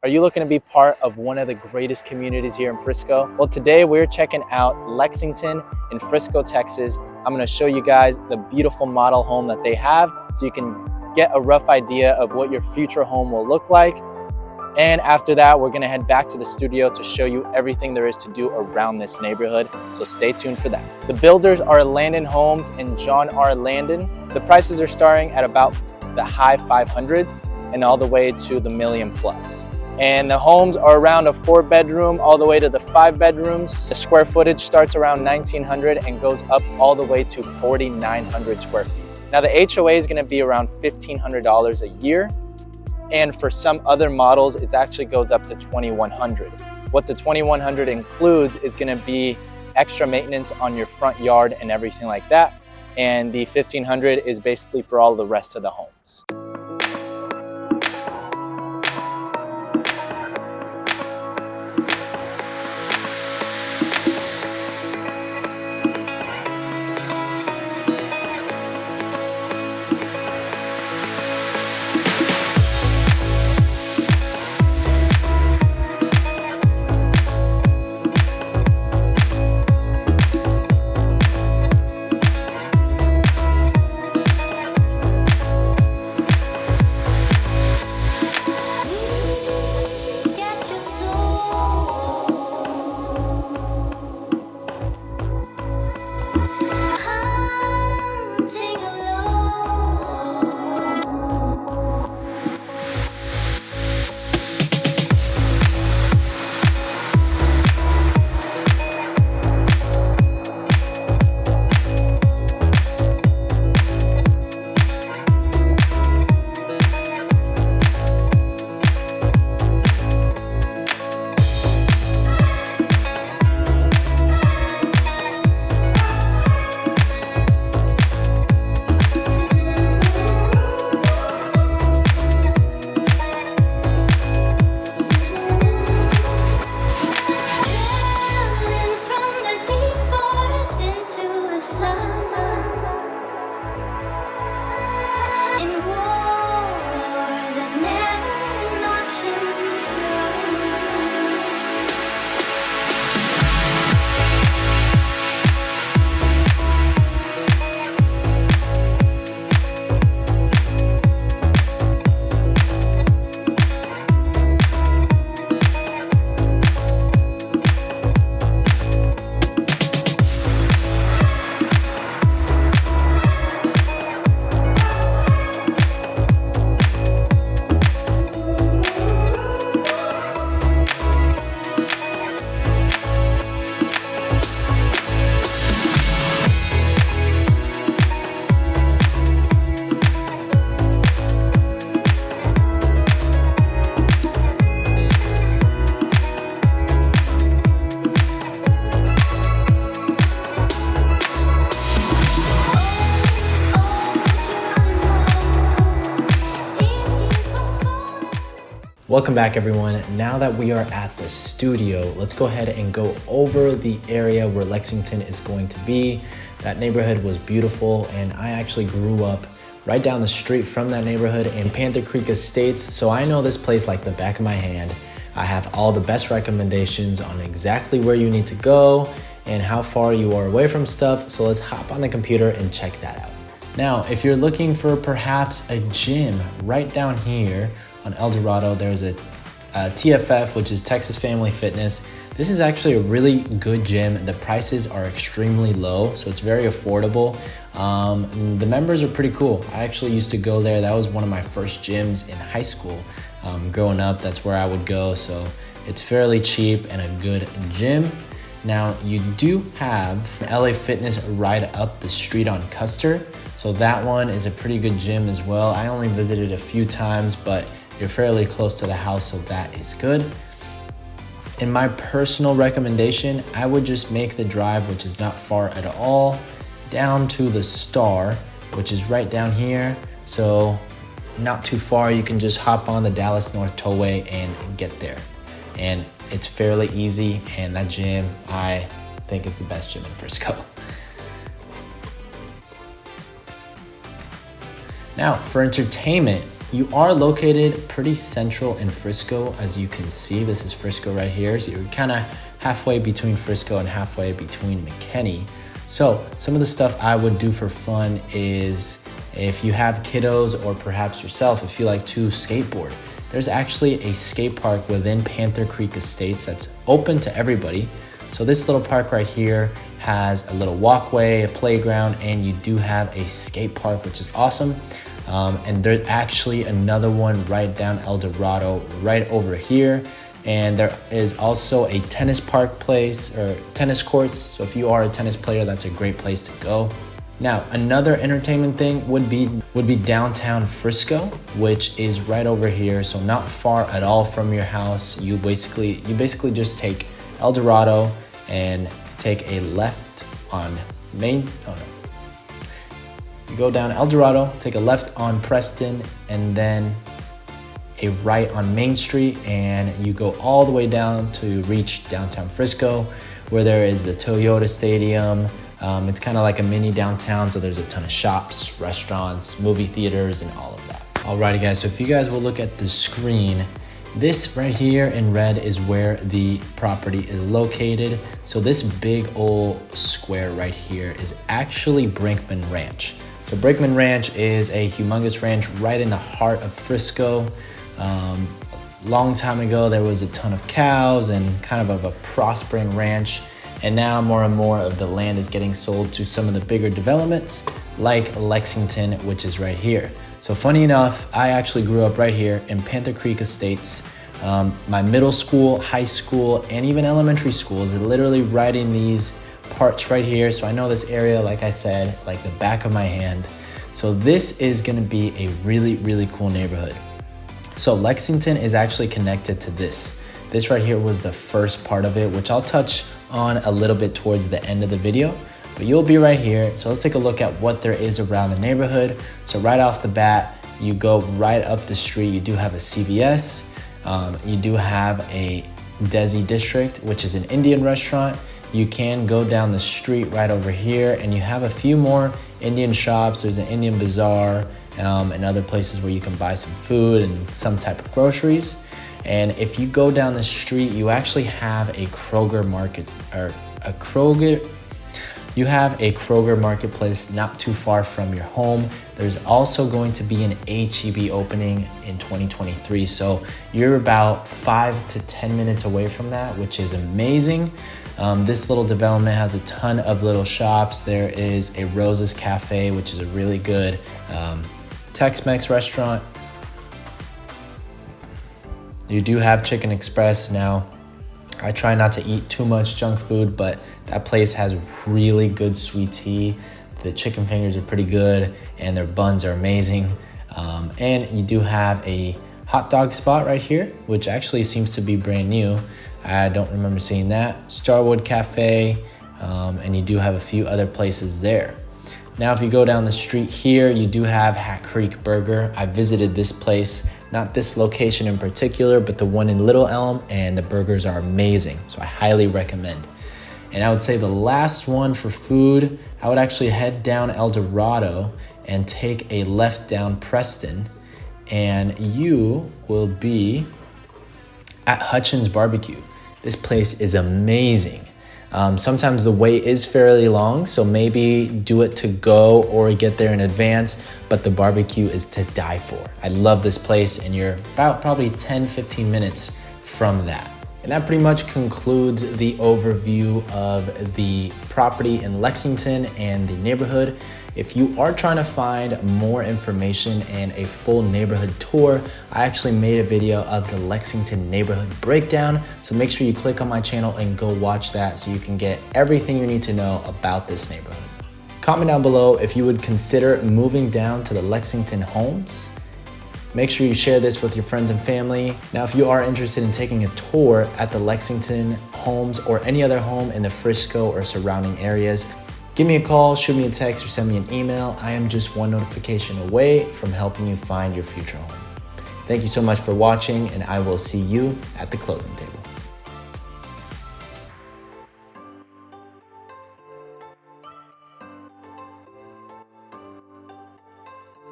Are you looking to be part of one of the greatest communities here in Frisco? Well, today we're checking out Lexington in Frisco, Texas. I'm gonna show you guys the beautiful model home that they have so you can get a rough idea of what your future home will look like. And after that, we're gonna head back to the studio to show you everything there is to do around this neighborhood. So stay tuned for that. The builders are Landon Homes and John R. Landon. The prices are starting at about the high 500s and all the way to the million plus. And the homes are around a 4-bedroom all the way to the 5 bedrooms. The square footage starts around 1,900 and goes up all the way to 4,900 square feet. Now the HOA is gonna be around $1,500 a year. And for some other models, it actually goes up to $2,100. What the $2,100 includes is gonna be extra maintenance on your front yard and everything like that. And the $1,500 is basically for all the rest of the homes. Welcome back, everyone. Now that we are at the studio, let's go ahead and go over the area where Lexington is going to be. That neighborhood was beautiful, and I actually grew up right down the street from that neighborhood in Panther Creek Estates, so I know this place like the back of my hand. I have all the best recommendations on exactly where you need to go and how far you are away from stuff, so let's hop on the computer and check that out. Now, if you're looking for perhaps a gym right down here on El Dorado, there's a TFF, which is Texas Family Fitness. This is actually a really good gym. The prices are extremely low, so it's very affordable. The members are pretty cool. I actually used to go there. That was one of my first gyms in high school. Growing up, that's where I would go, so it's fairly cheap and a good gym. Now, you do have LA Fitness right up the street on Custer, so that one is a pretty good gym as well. I only visited a few times, but you're fairly close to the house, so that is good. In my personal recommendation, I would just make the drive, which is not far at all, down to the Star, which is right down here. So not too far, you can just hop on the Dallas North Tollway and get there. And it's fairly easy, and that gym, I think is the best gym in Frisco. Now, for entertainment, You are located pretty central in Frisco. As you can see, this is Frisco right here. So you're kind of halfway between Frisco and halfway between McKinney. So some of the stuff I would do for fun is, if you have kiddos or perhaps yourself, if you like to skateboard, there's actually a skate park within Panther Creek Estates that's open to everybody. So this little park right here has a little walkway, a playground, and you do have a skate park, which is awesome. And there's actually another one right down El Dorado right over here. And there is also a tennis park place, or tennis courts. So if you are a tennis player, that's a great place to go. Now, another entertainment thing would be downtown Frisco, which is right over here. So not far at all from your house. You basically just take El Dorado and take a left on You go down El Dorado, take a left on Preston, and then a right on Main Street, and you go all the way down to reach downtown Frisco, where there is the Toyota Stadium. It's kind of like a mini downtown, so there's a ton of shops, restaurants, movie theaters, and all of that. Alrighty guys, so if you guys will look at the screen, this right here in red is where the property is located. So this big old square right here is actually Brinkman Ranch. So Brinkman Ranch is a humongous ranch right in the heart of Frisco. Long time ago, there was a ton of cows and kind of a prospering ranch. And now more and more of the land is getting sold to some of the bigger developments like Lexington, which is right here. So funny enough, I actually grew up right here in Panther Creek Estates. My middle school, high school, and even elementary school is literally right in these parts right here. So I know this area, like I said, like the back of my hand. So this is gonna be a really, really cool neighborhood. So Lexington is actually connected to this. This right here was the first part of it, which I'll touch on a little bit towards the end of the video, but you'll be right here. So let's take a look at what there is around the neighborhood. So right off the bat, you go right up the street, you do have a CVS, you do have a Desi District, which is an Indian restaurant. You can go down the street right over here and you have a few more Indian shops. There's an Indian bazaar and other places where you can buy some food and some type of groceries. And if you go down the street, you actually have a Kroger market, or you have a Kroger marketplace not too far from your home. There's also going to be an H-E-B opening in 2023. So you're about 5 to 10 minutes away from that, which is amazing. This little development has a ton of little shops. There is a Rose's Cafe, which is a really good Tex-Mex restaurant. You do have Chicken Express. Now, I try not to eat too much junk food, but that place has really good sweet tea. The chicken fingers are pretty good and their buns are amazing. And you do have a hot dog spot right here, which actually seems to be brand new. I don't remember seeing that. Starwood Cafe, and you do have a few other places there. Now, if you go down the street here, you do have Hat Creek Burger. I visited this place, not this location in particular, but the one in Little Elm, and the burgers are amazing. So I highly recommend. And I would say the last one for food, I would actually head down El Dorado and take a left down Preston, and you will be at Hutchins Barbecue. This place is amazing. Sometimes the wait is fairly long, so maybe do it to go or get there in advance, but the barbecue is to die for. I love this place, and you're about probably 10-15 minutes from that. And that pretty much concludes the overview of the property in Lexington and the neighborhood. If you are trying to find more information and a full neighborhood tour, I actually made a video of the Lexington neighborhood breakdown. So make sure you click on my channel and go watch that so you can get everything you need to know about this neighborhood. Comment down below if you would consider moving down to the Lexington Homes. Make sure you share this with your friends and family. Now, if you are interested in taking a tour at the Lexington Homes or any other home in the Frisco or surrounding areas, give me a call, shoot me a text, or send me an email. I am just one notification away from helping you find your future home. Thank you so much for watching, and I will see you at the closing table.